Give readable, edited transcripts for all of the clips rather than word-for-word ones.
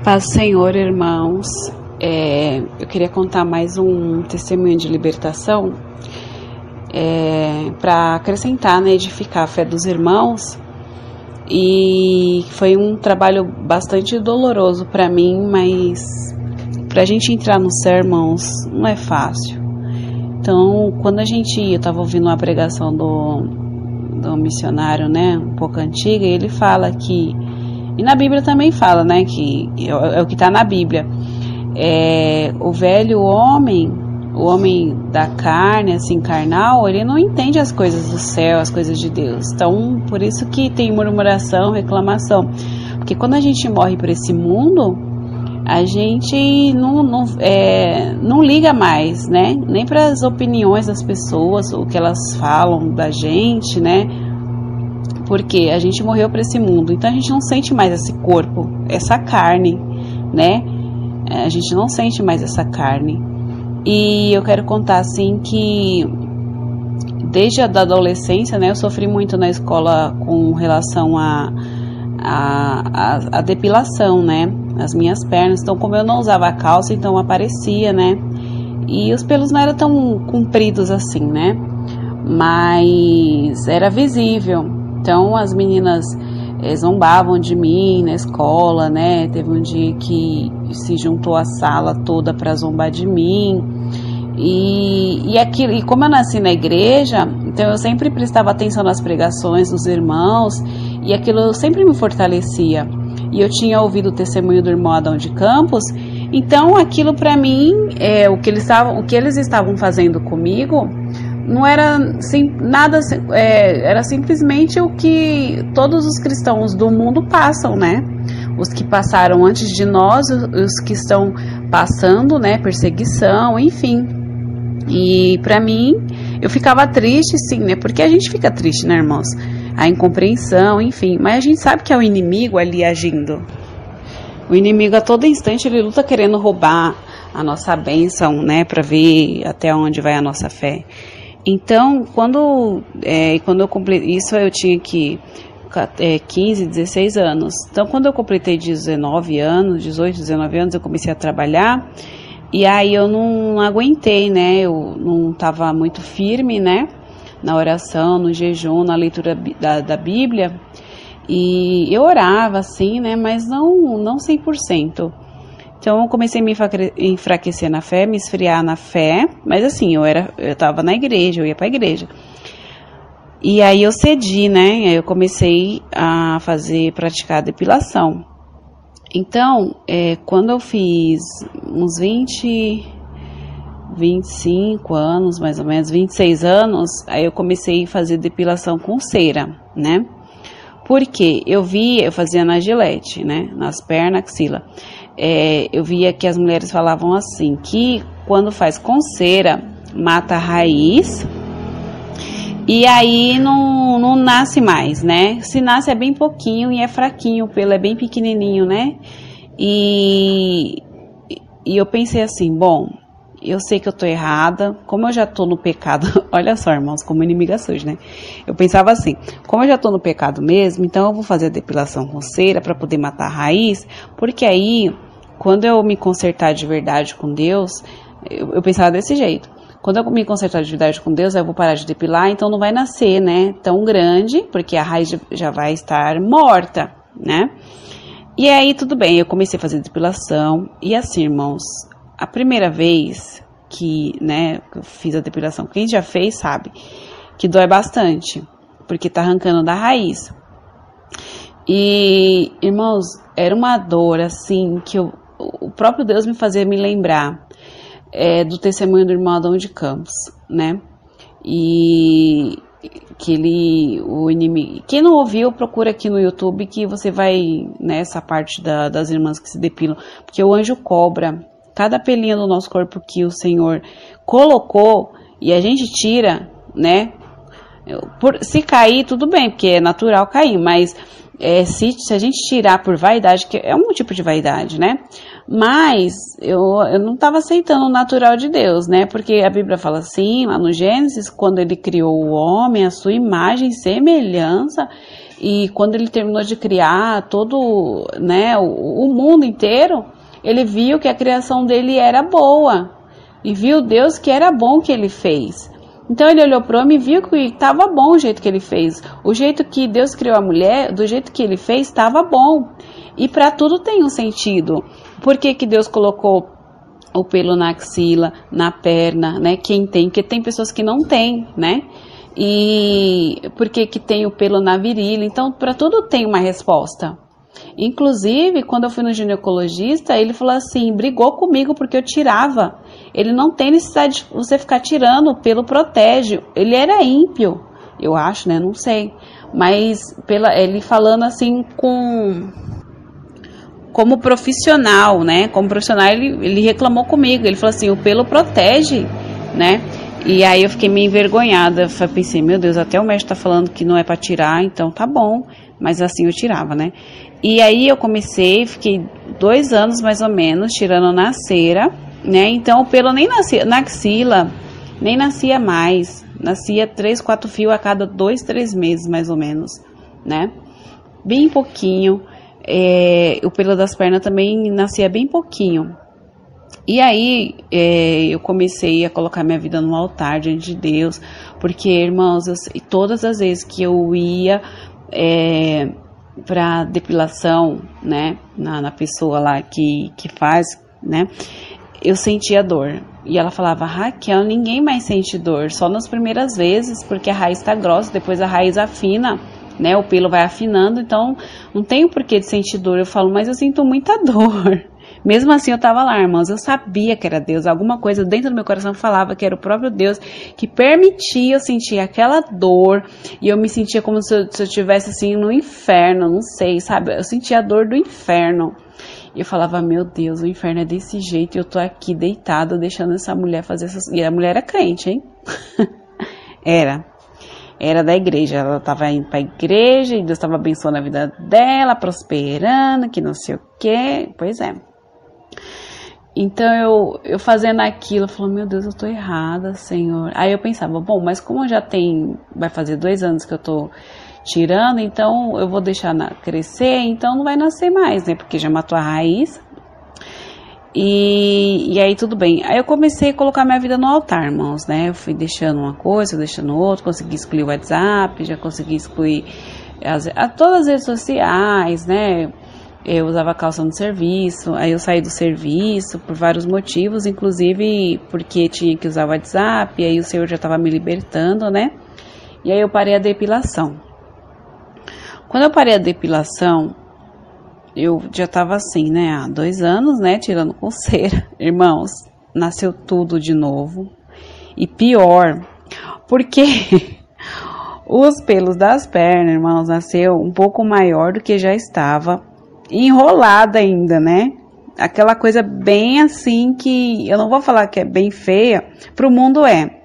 Paz do Senhor, irmãos. Eu queria contar mais um testemunho de libertação para acrescentar, né, edificar a fé dos irmãos. E foi um trabalho bastante doloroso para mim, mas para a gente entrar no céu, irmãos, não é fácil. Então, quando eu estava ouvindo uma pregação do missionário, né, um pouco antiga, e ele fala que, e na Bíblia também fala, né, que é o que está na Bíblia, o velho homem, o homem da carne, assim, carnal, ele não entende as coisas do céu, as coisas de Deus. Então, por isso que tem murmuração, reclamação, porque quando a gente morre para esse mundo, a gente não liga mais, né, nem para as opiniões das pessoas, o que elas falam da gente, né, porque a gente morreu para esse mundo, então a gente não sente mais esse corpo, essa carne, né? A gente não sente mais essa carne. E eu quero contar assim que desde a adolescência, né, eu sofri muito na escola com relação a depilação, né? As minhas pernas. Então, como eu não usava calça, então aparecia, né? E os pelos não eram tão compridos assim, né? Mas era visível. Então as meninas zombavam de mim na escola, né? Teve um dia que se juntou a sala toda para zombar de mim. E como eu nasci na igreja, então eu sempre prestava atenção nas pregações dos irmãos e aquilo sempre me fortalecia. E eu tinha ouvido o testemunho do irmão Adão de Campos, então aquilo para mim, o que eles estavam fazendo comigo, não era nada, era simplesmente o que todos os cristãos do mundo passam, né? Os que passaram antes de nós, os que estão passando, né? Perseguição, enfim. E para mim, eu ficava triste, sim, né? Porque a gente fica triste, né, irmãos? A incompreensão, enfim. Mas a gente sabe que é o inimigo ali agindo. O inimigo a todo instante ele luta querendo roubar a nossa bênção, né? Para ver até onde vai a nossa fé. Então, quando eu completei, isso eu tinha 15, 16 anos. Então, quando eu completei 18, 19 anos, eu comecei a trabalhar. E aí eu não aguentei, né? Eu não estava muito firme, né? Na oração, no jejum, na leitura da Bíblia. E eu orava, assim, né? Mas não 100%. Então eu comecei a me enfraquecer na fé, me esfriar na fé, mas assim, eu estava na igreja, eu ia para a igreja. E aí eu cedi, né? Aí eu comecei a praticar a depilação. Então, quando eu fiz uns 25 anos, mais ou menos, 26 anos, aí eu comecei a fazer depilação com cera, né? Porque eu fazia na Gillette, né? Nas pernas, axila. Eu via que as mulheres falavam assim, que quando faz com cera, mata a raiz e aí não nasce mais, né? Se nasce é bem pouquinho e é fraquinho, o pelo é bem pequenininho, né? E eu pensei assim, bom, eu sei que eu tô errada, como eu já tô no pecado, olha só, irmãos, como inimiga surge, né? Eu pensava assim, como eu já tô no pecado mesmo, então eu vou fazer a depilação com cera para poder matar a raiz, porque aí, quando eu me consertar de verdade com Deus, eu pensava desse jeito, quando eu me consertar de verdade com Deus, eu vou parar de depilar, então não vai nascer, né, tão grande, porque a raiz já vai estar morta, né? E aí, tudo bem, eu comecei a fazer depilação, e assim, irmãos, a primeira vez que, né, eu fiz a depilação, quem já fez sabe que dói bastante, porque tá arrancando da raiz. E, irmãos, era uma dor, assim, que o próprio Deus me fazia me lembrar do testemunho do irmão Adão de Campos, né? E que o inimigo... Quem não ouviu, procura aqui no YouTube que você vai, nessa parte das irmãs que se depilam, porque o anjo cobra cada pelinho do nosso corpo que o Senhor colocou e a gente tira, né? Se cair, tudo bem, porque é natural cair, mas se a gente tirar por vaidade, que é um tipo de vaidade, né? Mas eu não estava aceitando o natural de Deus, né? Porque a Bíblia fala assim, lá no Gênesis, quando ele criou o homem, a sua imagem e semelhança, E quando ele terminou de criar todo, né, o mundo inteiro, ele viu que a criação dele era boa. E viu Deus que era bom que ele fez. Então ele olhou para o homem e viu que estava bom o jeito que ele fez. O jeito que Deus criou a mulher, do jeito que ele fez, estava bom. E para tudo tem um sentido. Por que que Deus colocou o pelo na axila, na perna, né? Quem tem? Porque tem pessoas que não têm, né? E por que que tem o pelo na virilha? Então, para tudo tem uma resposta. Inclusive, quando eu fui no ginecologista, ele falou assim, brigou comigo porque eu tirava. Ele não tem necessidade de você ficar tirando, o pelo protege. Ele era ímpio, eu acho, né? Não sei. Mas ele falando assim como profissional, né? Como profissional, ele reclamou comigo. Ele falou assim, o pelo protege, né? E aí eu fiquei meio envergonhada. Pensei, meu Deus, até o médico tá falando que não é para tirar, então tá bom. Mas assim eu tirava, né? E aí eu fiquei 2 anos mais ou menos, tirando na cera, né? Então o pelo nem nascia, na axila, nem nascia mais. Nascia 3, 4 fios a cada 2, 3 meses, mais ou menos, né? Bem pouquinho. O pelo das pernas também nascia bem pouquinho. E aí eu comecei a colocar minha vida no altar diante de Deus, porque, irmãos, todas as vezes que eu ia para depilação, né, na pessoa lá que faz, né, eu sentia dor. E ela falava, Raquel, ninguém mais sente dor, só nas primeiras vezes, porque a raiz está grossa, depois a raiz afina, né, o pelo vai afinando, então não tem o porquê de sentir dor. Eu falo, mas eu sinto muita dor. Mesmo assim eu tava lá, irmãos, eu sabia que era Deus, alguma coisa dentro do meu coração falava que era o próprio Deus que permitia eu sentir aquela dor, e eu me sentia como se eu estivesse assim no inferno, não sei, sabe, eu sentia a dor do inferno, e eu falava, meu Deus, o inferno é desse jeito, e eu tô aqui deitada, deixando essa mulher fazer essas... E a mulher era crente, hein? Era da igreja, ela estava indo para a igreja, e Deus estava abençoando a vida dela, prosperando, que não sei o que, pois é. Então eu fazendo aquilo, eu falei, meu Deus, eu tô errada, Senhor. Aí eu pensava, bom, mas como já vai fazer 2 anos que eu tô tirando, então eu vou deixar crescer, então não vai nascer mais, né? Porque já matou a raiz. E aí tudo bem. Aí eu comecei a colocar minha vida no altar, irmãos, né? Eu fui deixando uma coisa, deixando outra, consegui excluir o WhatsApp, já consegui excluir todas as redes sociais, né? Eu usava calça no serviço, aí eu saí do serviço por vários motivos, inclusive porque tinha que usar o WhatsApp, e aí o Senhor já estava me libertando, né? E aí eu parei a depilação. Quando eu parei a depilação, eu já estava assim, né? Há 2 anos, né? Tirando com cera. Irmãos, nasceu tudo de novo. E pior, porque os pelos das pernas, irmãos, nasceu um pouco maior do que já estava. Enrolada ainda, né? Aquela coisa bem assim que eu não vou falar que é bem feia, pro mundo é.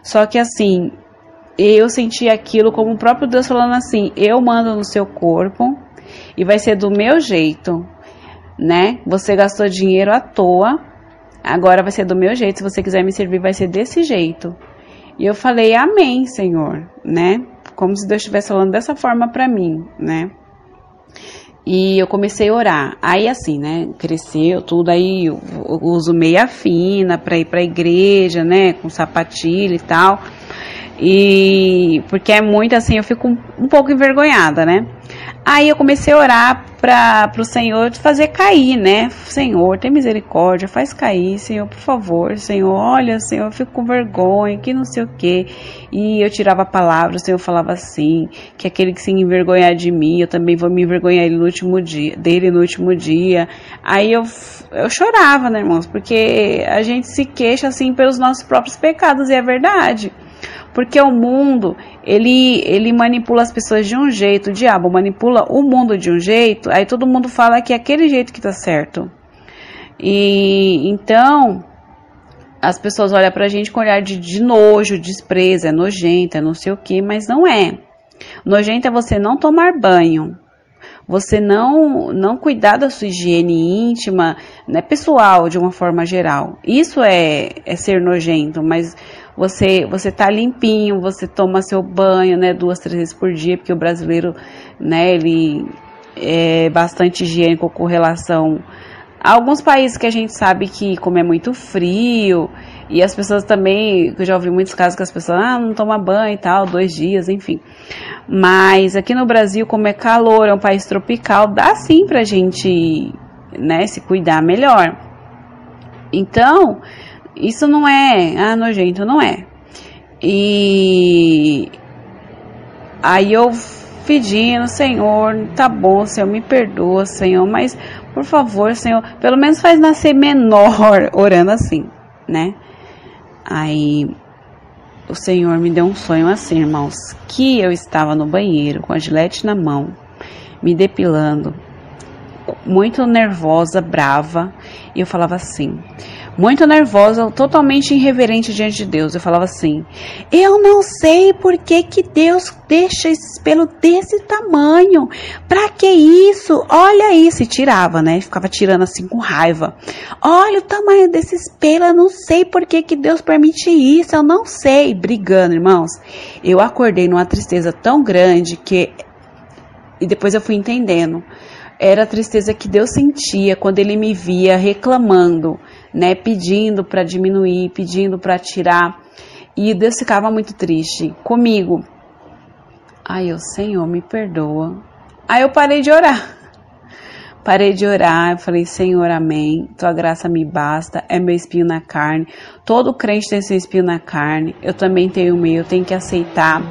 Só que assim, eu senti aquilo como o próprio Deus falando assim, eu mando no seu corpo e vai ser do meu jeito, né? Você gastou dinheiro à toa, agora vai ser do meu jeito, se você quiser me servir vai ser desse jeito. E eu falei, amém, Senhor, né? Como se Deus estivesse falando dessa forma pra mim, né? E eu comecei a orar, aí assim, né, cresceu tudo, aí eu uso meia fina pra ir pra igreja, né, com sapatilha e tal, e porque é muito assim, eu fico um pouco envergonhada, né. Aí eu comecei a orar pro Senhor fazer cair, né? Senhor, tem misericórdia, faz cair, Senhor, por favor, Senhor, olha, Senhor, eu fico com vergonha, que não sei o quê. E eu tirava a palavra, o Senhor falava assim, que aquele que se envergonhar de mim, eu também vou me envergonhar dele no último dia. Aí eu chorava, né, irmãos? Porque a gente se queixa, assim, pelos nossos próprios pecados, e é verdade. Porque o mundo, ele manipula as pessoas de um jeito, o diabo manipula o mundo de um jeito, aí todo mundo fala que é aquele jeito que tá certo. E então, as pessoas olham pra gente com olhar de nojo, desprezo, é nojento, é não sei o que, mas não é. Nojento é você não tomar banho. você não cuidar da sua higiene íntima, né, pessoal, de uma forma geral. Isso é ser nojento, mas você tá limpinho, você toma seu banho, né, 2, 3 vezes por dia, porque o brasileiro, né, ele é bastante higiênico com relação a alguns países que a gente sabe que, como é muito frio, e as pessoas também, eu já ouvi muitos casos que as pessoas, não tomam banho e tal, 2 dias, enfim. Mas aqui no Brasil, como é calor, é um país tropical, dá sim pra gente, né, se cuidar melhor. Então, isso não é, nojento, não é. E aí eu pedindo, Senhor, tá bom, Senhor, me perdoa, Senhor, mas, por favor, Senhor, pelo menos faz nascer menor, orando assim, né? Aí o Senhor me deu um sonho assim, irmãos, que eu estava no banheiro com a Gillette na mão, me depilando, muito nervosa, brava, e eu falava assim, muito nervosa, totalmente irreverente diante de Deus, eu falava assim, eu não sei por que Deus deixa esse pelo desse tamanho, pra que isso, olha isso, e tirava, né, ficava tirando assim com raiva, olha o tamanho desse espelho, eu não sei por que Deus permite isso, eu não sei, brigando, irmãos, eu acordei numa tristeza tão grande e depois eu fui entendendo, era a tristeza que Deus sentia quando Ele me via reclamando, né, pedindo para diminuir, pedindo para tirar, e Deus ficava muito triste comigo. Aí eu, Senhor, me perdoa. Aí eu parei de orar, eu falei, Senhor, amém, tua graça me basta, é meu espinho na carne, todo crente tem seu espinho na carne, eu também tenho o meu, eu tenho que aceitar.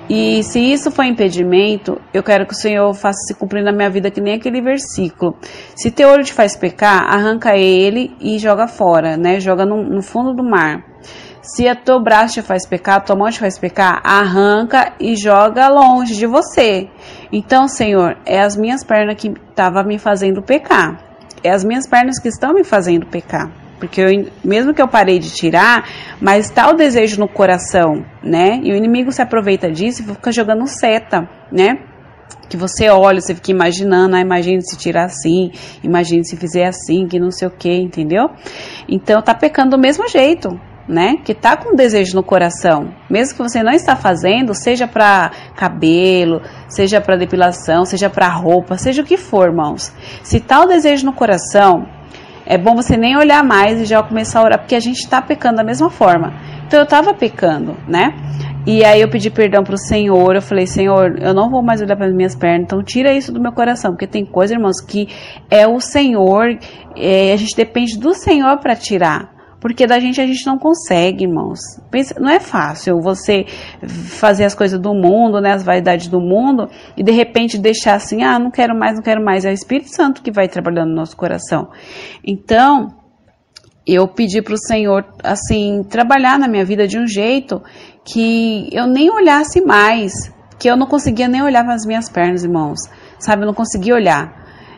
E se isso for impedimento, eu quero que o Senhor faça se cumprir na minha vida que nem aquele versículo. Se teu olho te faz pecar, arranca ele e joga fora, né? Joga no fundo do mar. Se a teu braço te faz pecar, tua mão te faz pecar, arranca e joga longe de você. Então, Senhor, é as minhas pernas que estavam me fazendo pecar. É as minhas pernas que estão me fazendo pecar. Porque mesmo que eu parei de tirar, mas está o desejo no coração, né? E o inimigo se aproveita disso e fica jogando seta, né? Que você olha, você fica imaginando, imagine se tirar assim, imagine se fizer assim, que não sei o que, entendeu? Então tá pecando do mesmo jeito, né? Que tá com desejo no coração, mesmo que você não está fazendo, seja para cabelo, seja para depilação, seja para roupa, seja o que for, irmãos. Se tá o desejo no coração, é bom você nem olhar mais e já começar a orar, porque a gente está pecando da mesma forma. Então eu estava pecando, né? E aí eu pedi perdão para o Senhor, eu falei, Senhor, eu não vou mais olhar para as minhas pernas, então tira isso do meu coração, porque tem coisa, irmãos, que é o Senhor, a gente depende do Senhor para tirar. Porque da gente a gente não consegue, irmãos. Não é fácil você fazer as coisas do mundo, né, as vaidades do mundo, e de repente deixar assim, não quero mais. É o Espírito Santo que vai trabalhando no nosso coração. Então, eu pedi para o Senhor, assim, trabalhar na minha vida de um jeito que eu nem olhasse mais, que eu não conseguia nem olhar para as minhas pernas, irmãos. Sabe, eu não conseguia olhar.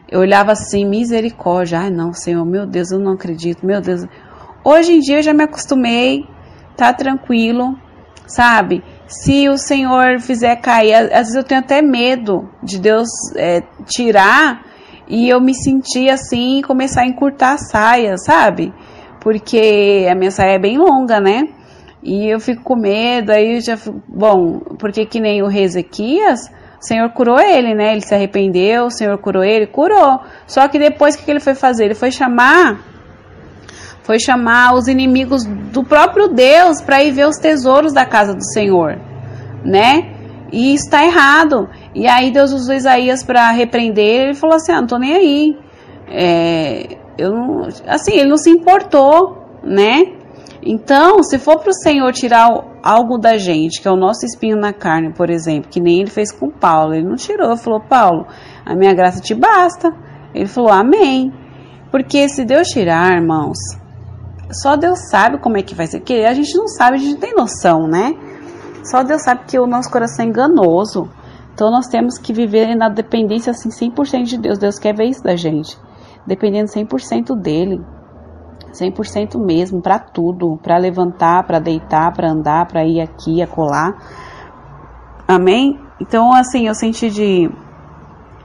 Eu olhava assim, misericórdia. Ai, não, Senhor, meu Deus, eu não acredito, meu Deus. Hoje em dia eu já me acostumei, tá tranquilo, sabe? Se o Senhor fizer cair, às vezes eu tenho até medo de Deus tirar e eu me sentir assim e começar a encurtar a saia, sabe? Porque a minha saia é bem longa, né? E eu fico com medo, aí eu já fico, bom, porque que nem o rei Ezequias, o Senhor curou ele, né? Ele se arrependeu, o Senhor curou ele, curou. Só que depois o que ele foi fazer? Ele foi chamar os inimigos do próprio Deus para ir ver os tesouros da casa do Senhor, né? E isso está errado. E aí Deus usou Isaías para repreender. Ele falou assim, não tô nem aí. Ele não se importou, né? Então, se for para o Senhor tirar algo da gente, que é o nosso espinho na carne, por exemplo, que nem ele fez com Paulo, ele não tirou, ele falou, Paulo, a minha graça te basta. Ele falou, amém. Porque se Deus tirar, irmãos, só Deus sabe como é que vai ser, porque a gente não sabe, a gente não tem noção, né? Só Deus sabe que o nosso coração é enganoso. Então nós temos que viver na dependência assim 100% de Deus. Deus quer ver isso da gente, dependendo 100% dele, 100% mesmo, para tudo, para levantar, para deitar, para andar, para ir aqui, acolá. Amém? Então assim, eu senti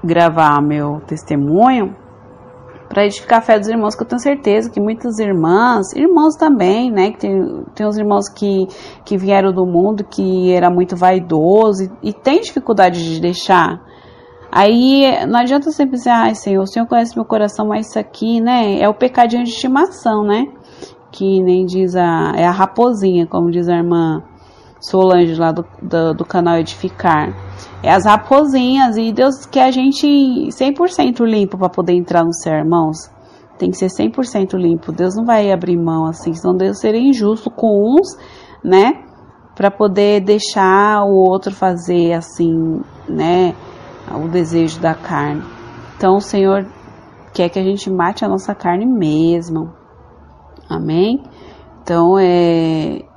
gravar meu testemunho para edificar a fé dos irmãos, que eu tenho certeza que muitas irmãos também, né, que tem uns irmãos que vieram do mundo, que era muito vaidoso e tem dificuldade de deixar. Aí não adianta sempre dizer, ai Senhor, o Senhor conhece meu coração, mas isso aqui, né, é o pecadinho de estimação, né, que nem diz é a raposinha, como diz a irmã Solange lá do canal Edificar. É as raposinhas, e Deus quer a gente 100% limpo para poder entrar no céu, irmãos. Tem que ser 100% limpo. Deus não vai abrir mão assim, senão Deus seria injusto com uns, né? Para poder deixar o outro fazer assim, né? O desejo da carne. Então o Senhor quer que a gente mate a nossa carne mesmo. Amém? Então,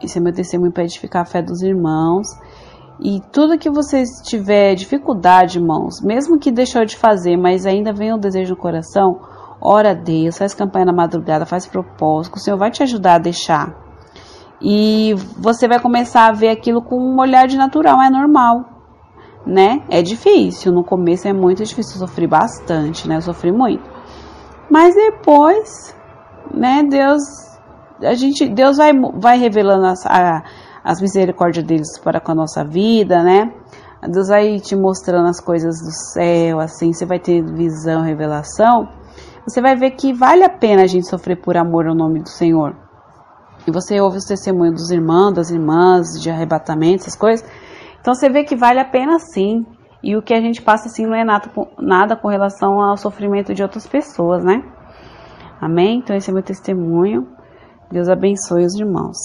esse é meu testemunho para edificar a fé dos irmãos. E tudo que vocês tiver dificuldade, irmãos, mesmo que deixou de fazer, mas ainda vem o desejo no coração, ora a Deus, faz campanha na madrugada, faz propósito, o Senhor vai te ajudar a deixar. E você vai começar a ver aquilo com um olhar de natural, é normal, né? É difícil, no começo é muito difícil, eu sofri bastante, né? Eu sofri muito. Mas depois, né, Deus vai revelando as misericórdias deles para com a nossa vida, né? Deus vai te mostrando as coisas do céu, assim, você vai ter visão, revelação. Você vai ver que vale a pena a gente sofrer por amor ao nome do Senhor. E você ouve os testemunhos dos irmãos, das irmãs, de arrebatamento, essas coisas. Então você vê que vale a pena sim. E o que a gente passa assim não é nada com relação ao sofrimento de outras pessoas, né? Amém? Então esse é meu testemunho. Deus abençoe os irmãos.